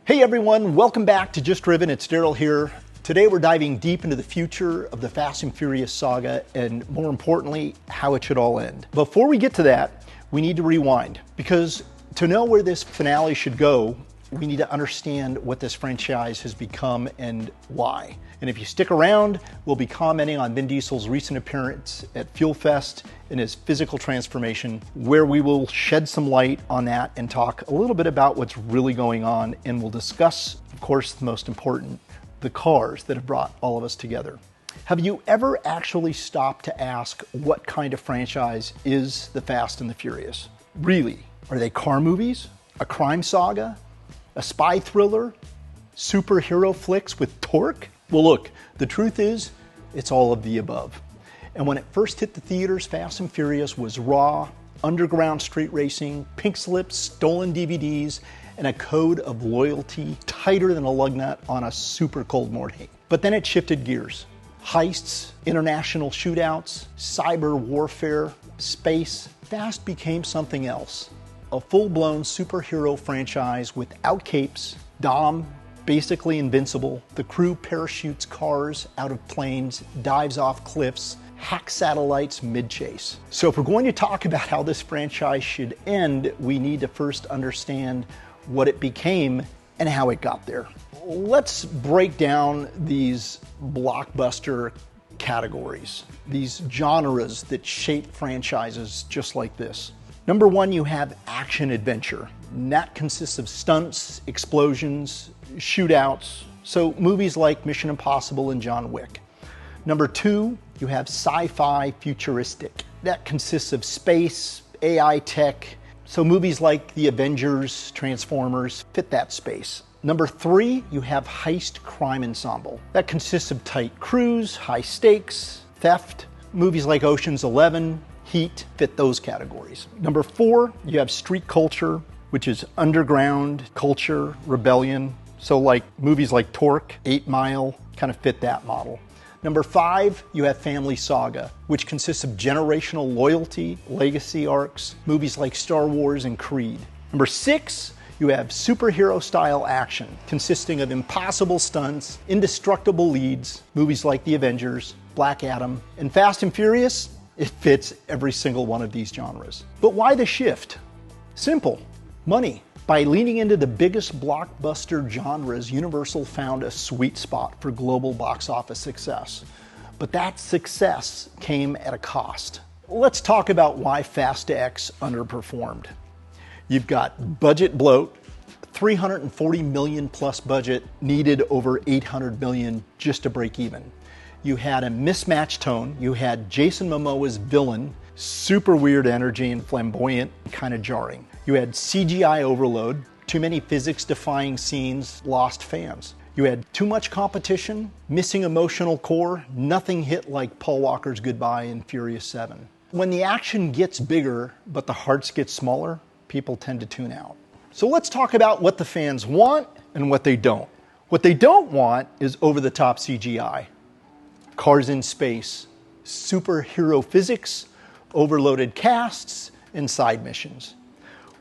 Hey everyone, welcome back to Just Driven. It's Daryl here. Today we're diving deep into the future of the Fast and Furious saga and more importantly, how it should all end. Before we get to that, we need to rewind because to know where this finale should go, we need to understand what this franchise has become and why. And if you stick around, we'll be commenting on Vin Diesel's recent appearance at Fuel Fest and his physical transformation, where we will shed some light on that and talk a little bit about what's really going on. And we'll discuss, of course, the most important, the cars that have brought all of us together. Have you ever actually stopped to ask what kind of franchise is the Fast and the Furious? Really? Are they car movies? A crime saga? A spy thriller? Superhero flicks with torque? Well, look, the truth is, it's all of the above. And when it first hit the theaters, Fast and Furious was raw, underground street racing, pink slips, stolen DVDs, and a code of loyalty tighter than a lug nut on a super cold morning. But then it shifted gears. Heists, international shootouts, cyber warfare, space. Fast became something else. A full-blown superhero franchise without capes, Dom, basically invincible. The crew parachutes cars out of planes, dives off cliffs, hacks satellites mid-chase. So if we're going to talk about how this franchise should end, we need to first understand what it became and how it got there. Let's break down these blockbuster categories, these genres that shape franchises just like this. Number one, you have action adventure. And that consists of stunts, explosions, shootouts. So movies like Mission Impossible and John Wick. Number two, you have sci-fi futuristic. That consists of space, AI tech. So movies like The Avengers, Transformers fit that space. Number three, you have heist crime ensemble. That consists of tight crews, high stakes, theft. Movies like Ocean's 11, Heat fit those categories. Number four, you have street culture, which is underground culture, rebellion. So like movies like Torque, 8 Mile, kind of fit that model. Number five, you have family saga, which consists of generational loyalty, legacy arcs, movies like Star Wars and Creed. Number six, you have superhero style action, consisting of impossible stunts, indestructible leads, movies like The Avengers, Black Adam, and Fast and Furious. It fits every single one of these genres. But why the shift? Simple, money. By leaning into the biggest blockbuster genres, Universal found a sweet spot for global box office success. But that success came at a cost. Let's talk about why Fast X underperformed. You've got budget bloat, $340 million plus budget, needed over $800 million just to break even. You had a mismatched tone. You had Jason Momoa's villain, super weird energy and flamboyant, kind of jarring. You had CGI overload, too many physics-defying scenes, lost fans. You had too much competition, missing emotional core, nothing hit like Paul Walker's goodbye in Furious 7. When the action gets bigger, but the hearts get smaller, people tend to tune out. So let's talk about what the fans want and what they don't. What they don't want is over-the-top CGI. Cars in space, superhero physics, overloaded casts, and side missions.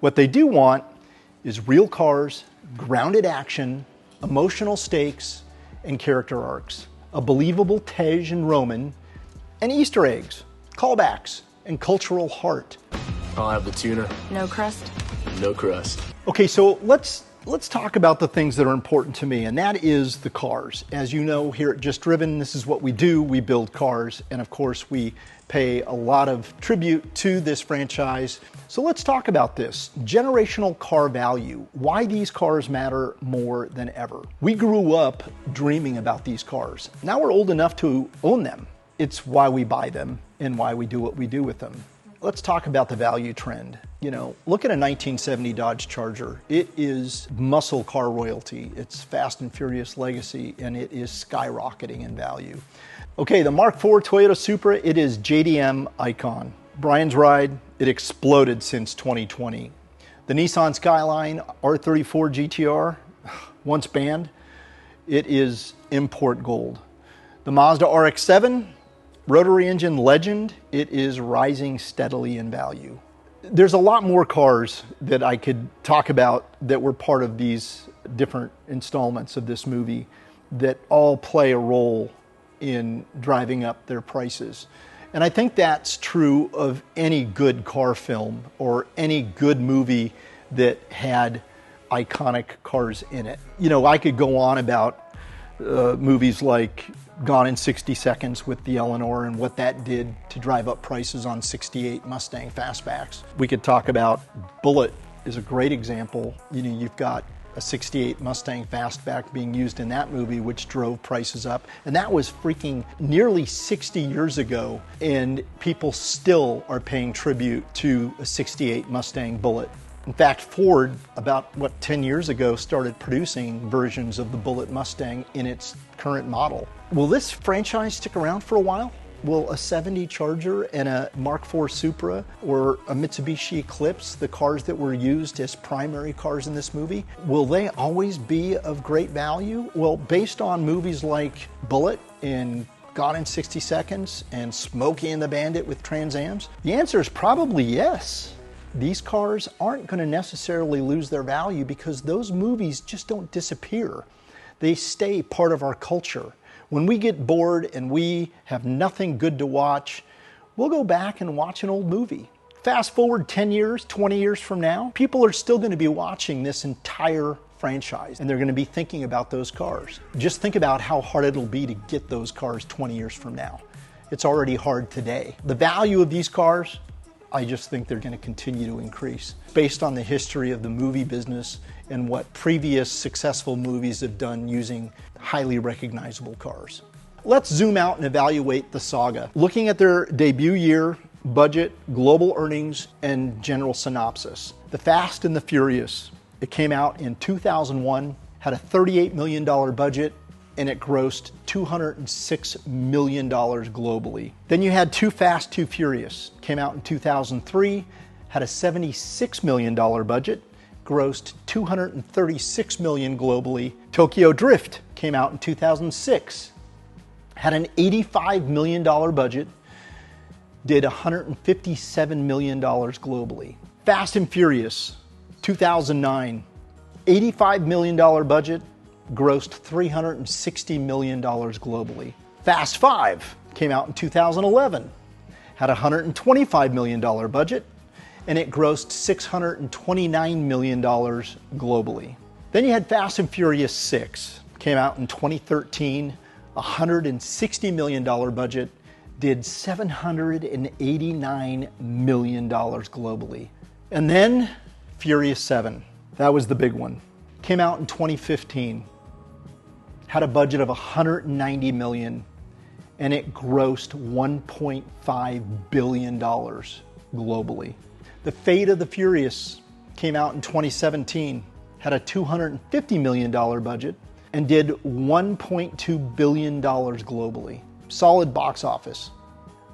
What they do want is real cars, grounded action, emotional stakes, and character arcs. A believable Tej and Roman, and Easter eggs, callbacks, and cultural heart. I'll have the tuna. No crust? No crust. Okay, so let's talk about the things that are important to me, and that is the cars. As you know, here at Just Driven, this is what we do. We build cars, and of course, we pay a lot of tribute to this franchise. So let's talk about this. Generational car value, why these cars matter more than ever. We grew up dreaming about these cars. Now we're old enough to own them. It's why we buy them and why we do what we do with them. Let's talk about the value trend. You know, look at a 1970 Dodge Charger. It is muscle car royalty. It's Fast and Furious legacy, and it is skyrocketing in value. Okay, the Mark IV Toyota Supra, it is JDM icon. Brian's ride, it exploded since 2020. The Nissan Skyline R34 GTR, once banned, it is import gold. The Mazda RX-7, rotary engine legend, it is rising steadily in value. There's a lot more cars that I could talk about that were part of these different installments of this movie that all play a role in driving up their prices. And I think that's true of any good car film or any good movie that had iconic cars in it. You know, I could go on about movies like Gone in 60 Seconds with the Eleanor and what that did to drive up prices on 68 Mustang fastbacks. We could talk about Bullitt is a great example. You know, you've got a 68 Mustang fastback being used in that movie, which drove prices up. And that was freaking nearly 60 years ago, and people still are paying tribute to a 68 Mustang Bullitt. In fact, Ford, about 10 years ago, started producing versions of the Bullitt Mustang in its current model. Will this franchise stick around for a while? Will a 70 Charger and a Mark IV Supra or a Mitsubishi Eclipse, the cars that were used as primary cars in this movie, will they always be of great value? Well, based on movies like Bullitt and Gone in 60 Seconds and Smokey and the Bandit with Trans Ams, the answer is probably yes. These cars aren't going to necessarily lose their value because those movies just don't disappear. They stay part of our culture. When we get bored and we have nothing good to watch, we'll go back and watch an old movie. Fast forward 10 years, 20 years from now, people are still going to be watching this entire franchise and they're going to be thinking about those cars. Just think about how hard it'll be to get those cars 20 years from now. It's already hard today. The value of these cars, I just think they're going to continue to increase based on the history of the movie business and what previous successful movies have done using highly recognizable cars. Let's zoom out and evaluate the saga. Looking at their debut year, budget, global earnings, and general synopsis. The Fast and the Furious. It came out in 2001, had a $38 million budget, and it grossed $206 million globally. Then you had Too Fast, Too Furious. Came out in 2003, had a $76 million budget, grossed $236 million globally. Tokyo Drift came out in 2006, had an $85 million budget, did $157 million globally. Fast and Furious, 2009, $85 million budget, grossed $360 million globally. Fast 5 came out in 2011, had a $125 million budget, and it grossed $629 million globally. Then you had Fast and Furious 6, came out in 2013, $160 million budget, did $789 million globally. And then Furious 7, that was the big one. Came out in 2015, had a budget of $190 million, and it grossed $1.5 billion globally. The Fate of the Furious came out in 2017, had a $250 million budget, and did $1.2 billion globally. Solid box office.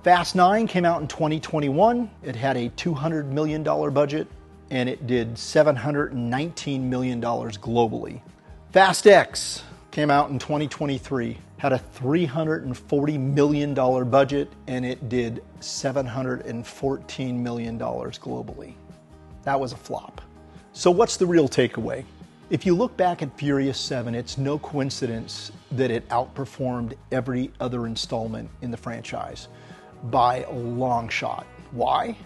Fast 9 came out in 2021. It had a $200 million budget, and it did $719 million globally. Fast X came out in 2023, had a $340 million budget, and it did $714 million globally. That was a flop. So what's the real takeaway? If you look back at Furious 7, it's no coincidence that it outperformed every other installment in the franchise by a long shot. Why?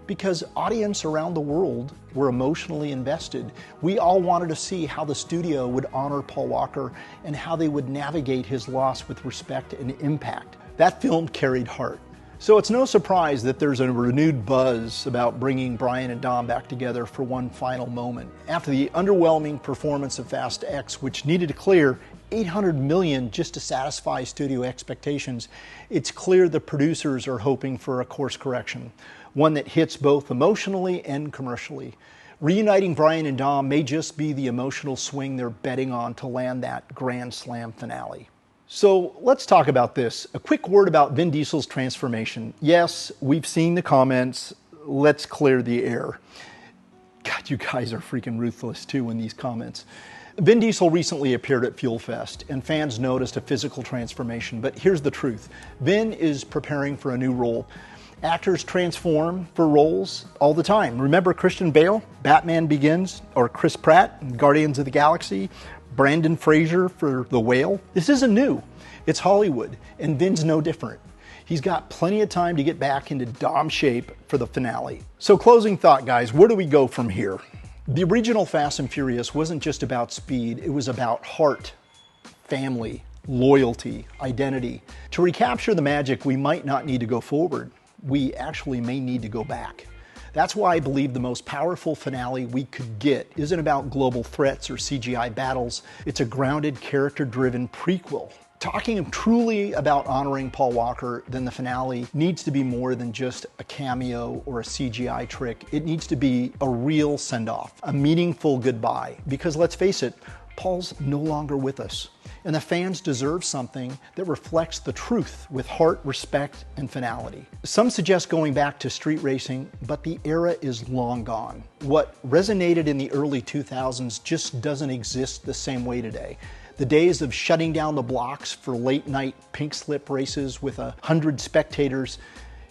Because audience around the world were emotionally invested. We all wanted to see how the studio would honor Paul Walker and how they would navigate his loss with respect and impact. That film carried heart. So it's no surprise that there's a renewed buzz about bringing Brian and Dom back together for one final moment. After the underwhelming performance of Fast X, which needed to clear $800 million just to satisfy studio expectations, it's clear the producers are hoping for a course correction, one that hits both emotionally and commercially. Reuniting Brian and Dom may just be the emotional swing they're betting on to land that grand slam finale. So let's talk about this. A quick word about Vin Diesel's transformation. Yes, we've seen the comments. Let's clear the air. God, you guys are freaking ruthless too in these comments. Vin Diesel recently appeared at Fuel Fest, and fans noticed a physical transformation. But here's the truth. Vin is preparing for a new role. Actors transform for roles all the time. Remember Christian Bale, Batman Begins, or Chris Pratt in Guardians of the Galaxy, Brandon Fraser for The Whale? This isn't new. It's Hollywood, and Vin's no different. He's got plenty of time to get back into Dom shape for the finale. So closing thought, guys, where do we go from here? The original Fast and Furious wasn't just about speed, it was about heart, family, loyalty, identity. To recapture the magic, we might not need to go forward. We actually may need to go back. That's why I believe the most powerful finale we could get isn't about global threats or CGI battles. It's a grounded, character-driven prequel. Talking truly about honoring Paul Walker, then the finale needs to be more than just a cameo or a CGI trick. It needs to be a real send-off, a meaningful goodbye. Because let's face it, Paul's no longer with us. And the fans deserve something that reflects the truth with heart, respect, and finality. Some suggest going back to street racing, but the era is long gone. What resonated in the early 2000s just doesn't exist the same way today. The days of shutting down the blocks for late night pink slip races with 100 spectators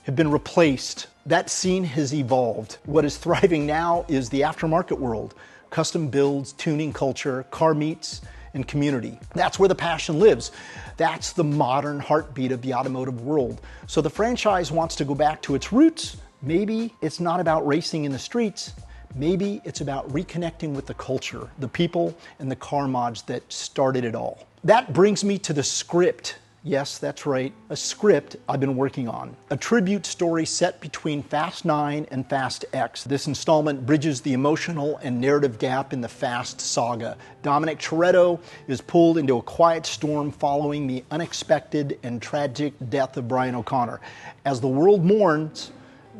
have been replaced. That scene has evolved. What is thriving now is the aftermarket world. Custom builds, tuning culture, car meets, and community. That's where the passion lives. That's the modern heartbeat of the automotive world. So the franchise wants to go back to its roots. Maybe it's not about racing in the streets. Maybe it's about reconnecting with the culture, the people, and the car mods that started it all. That brings me to the script. Yes, that's right, a script I've been working on. A tribute story set between Fast 9 and Fast X. This installment bridges the emotional and narrative gap in the Fast saga. Dominic Toretto is pulled into a quiet storm following the unexpected and tragic death of Brian O'Connor. As the world mourns,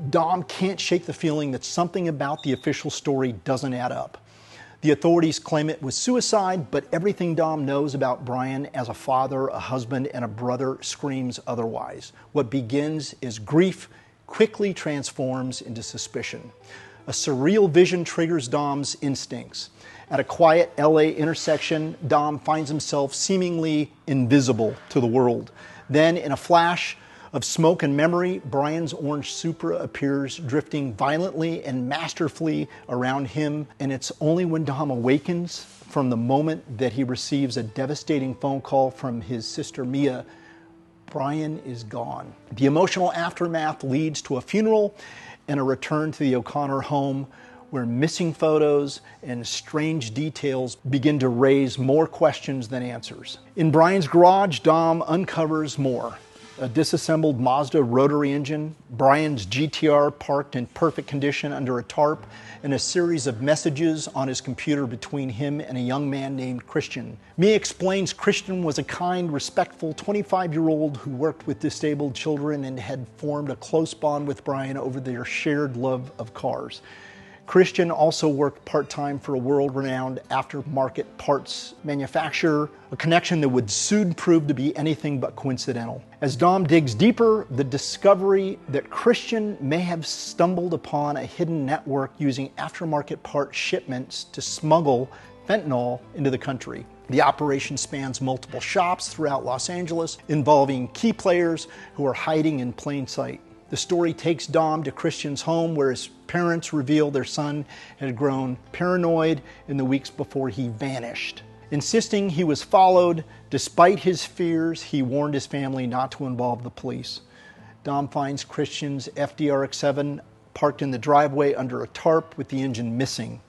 Dom can't shake the feeling that something about the official story doesn't add up. The authorities claim it was suicide, but everything Dom knows about Brian as a father, a husband, and a brother screams otherwise. What begins as grief quickly transforms into suspicion. A surreal vision triggers Dom's instincts. At a quiet LA intersection, Dom finds himself seemingly invisible to the world. Then, in a flash of smoke and memory, Brian's orange Supra appears, drifting violently and masterfully around him, and it's only when Dom awakens from the moment that he receives a devastating phone call from his sister Mia, Brian is gone. The emotional aftermath leads to a funeral and a return to the O'Connor home, where missing photos and strange details begin to raise more questions than answers. In Brian's garage, Dom uncovers more. A disassembled Mazda rotary engine, Brian's GTR parked in perfect condition under a tarp, and a series of messages on his computer between him and a young man named Christian. Mia explains Christian was a kind, respectful 25-year-old who worked with disabled children and had formed a close bond with Brian over their shared love of cars. Christian also worked part-time for a world-renowned aftermarket parts manufacturer, a connection that would soon prove to be anything but coincidental. As Dom digs deeper, the discovery that Christian may have stumbled upon a hidden network using aftermarket part shipments to smuggle fentanyl into the country. The operation spans multiple shops throughout Los Angeles, involving key players who are hiding in plain sight. The story takes Dom to Christian's home, where his parents reveal their son had grown paranoid in the weeks before he vanished. Insisting he was followed, despite his fears, he warned his family not to involve the police. Dom finds Christian's FDRX-7 parked in the driveway under a tarp with the engine missing.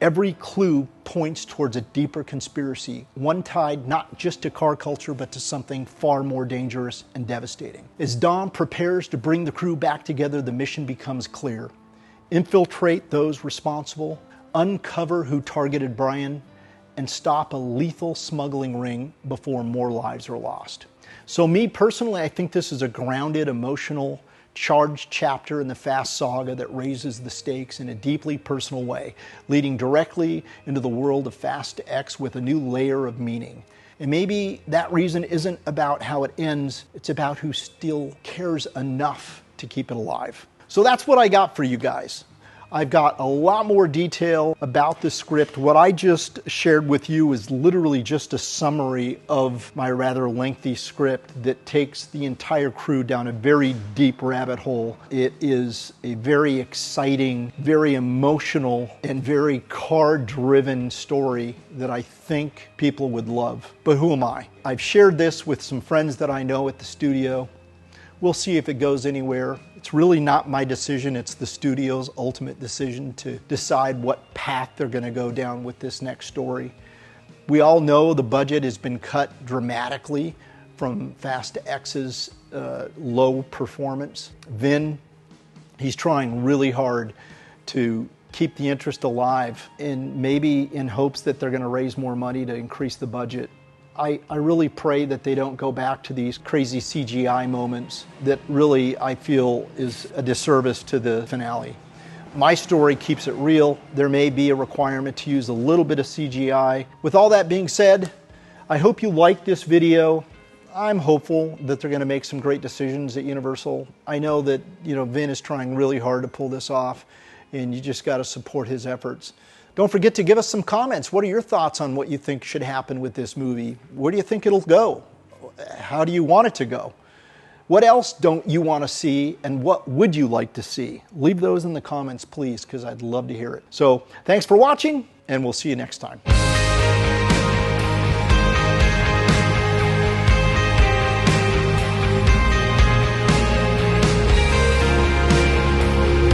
Every clue points towards a deeper conspiracy, one tied not just to car culture, but to something far more dangerous and devastating. As Dom prepares to bring the crew back together, the mission becomes clear. Infiltrate those responsible, uncover who targeted Brian, and stop a lethal smuggling ring before more lives are lost. So me personally, I think this is a grounded, emotional, charged chapter in the Fast saga that raises the stakes in a deeply personal way, leading directly into the world of Fast X with a new layer of meaning. And maybe that reason isn't about how it ends, it's about who still cares enough to keep it alive. So that's what I got for you guys. I've got a lot more detail about the script. What I just shared with you is literally just a summary of my rather lengthy script that takes the entire crew down a very deep rabbit hole. It is a very exciting, very emotional, and very car-driven story that I think people would love. But who am I? I've shared this with some friends that I know at the studio. We'll see if it goes anywhere. It's really not my decision, it's the studio's ultimate decision to decide what path they're going to go down with this next story. We all know the budget has been cut dramatically from Fast X's low performance. Vin, he's trying really hard to keep the interest alive, and maybe in hopes that they're going to raise more money to increase the budget. I really pray that they don't go back to these crazy CGI moments that really I feel is a disservice to the finale. My story keeps it real. There may be a requirement to use a little bit of CGI. With all that being said, I hope you like this video. I'm hopeful that they're going to make some great decisions at Universal. I know that Vin is trying really hard to pull this off, and you just got to support his efforts. Don't forget to give us some comments. What are your thoughts on what you think should happen with this movie? Where do you think it'll go? How do you want it to go? What else don't you want to see, and what would you like to see? Leave those in the comments, please, because I'd love to hear it. So thanks for watching, and we'll see you next time.